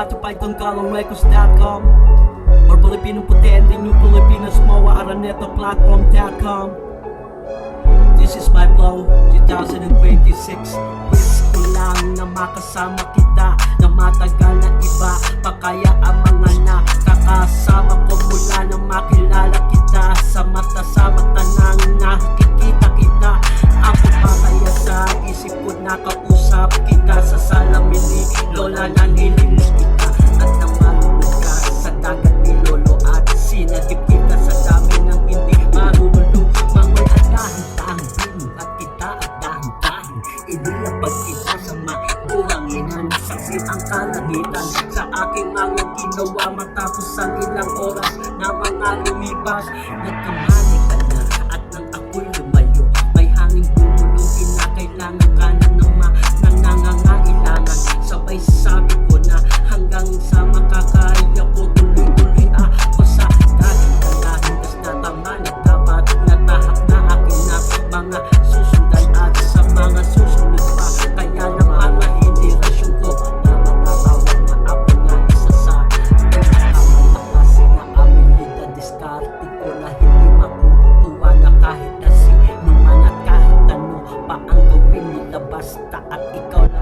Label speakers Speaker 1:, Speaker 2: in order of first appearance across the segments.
Speaker 1: Spotify, TongKalongRecords.com or Filipino Puti and the New Filipinos MOA AranetoPlatform.com. This is my flow 2026. Wish ko lang na makasama kita na matagal na iba pa kaya ang mga nakakasama ko mula na makilala kita sa mata nang nakikita kita. Ako pa kaya sa isip ko nakausap kita sa salamin ni Lola na nililis kita at namalulog ka sa dagat ni Lolo at sinagip kita sa dami ng hindi marunong lumangoy at dahan-dahan at kita at dahan-dahan inilapag kita sa mabuhanginan saksi ang kalangitan sa aking mga ginawa matapos ang ilang oras na mga lumipas. Nagkamali ka na at nang ako'y lumayo may hangin bumulong kinakailangan ka na naman ng nangangailangan sabay sabi ko na hanggang sa makakaya ko tuloy-tuloy ako sa dating kalahin kas natama na dapat natahak na akin na mga susundan at sa mga susunod pa kaya naman na hindi rasyon ko na matatawag na ako na isa sa pinakamalakas na abilidad diskarte ko na hindi makukuha na kahit na sino man at kahit ano pa ang gawin nila basta at ikaw na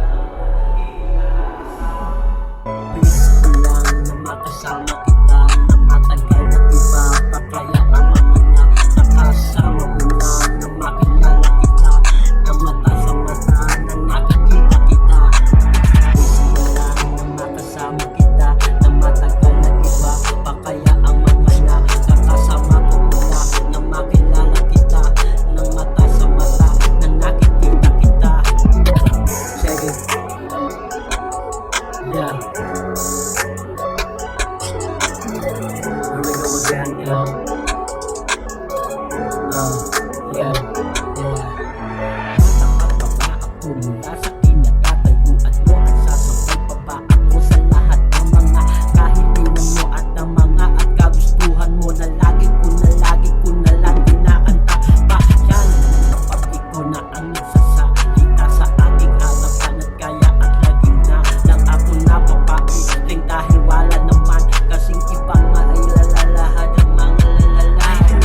Speaker 1: wish ko lang na makasama kita na matagal na iba pa kaya ang mga nakakasama mo lang na makilala kita na mata sa mata na nakikita kita. Wish ko lang na makasama kita na matagal na iba pa kaya ang mga nakakasama ko mula na makilala kita na mata sa mata na nakikita kita. Check it. Yeah. Here we go again, yo. Yeah. Nakakapaba ako mula sa kinakatayuan mo at sasabay pa ba ako sa lahat ng mga kahilingan mo at ng mga at kagustuhan mo na lagi ko na lang dinakanta pa yan kapag ikaw na ang nagsasalita sa aking harapan at kaya at laging na lang ako napapailing dahil wala naman kasing ibang mailalalahan ang mga lalalahan.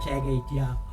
Speaker 1: Check it, yeah.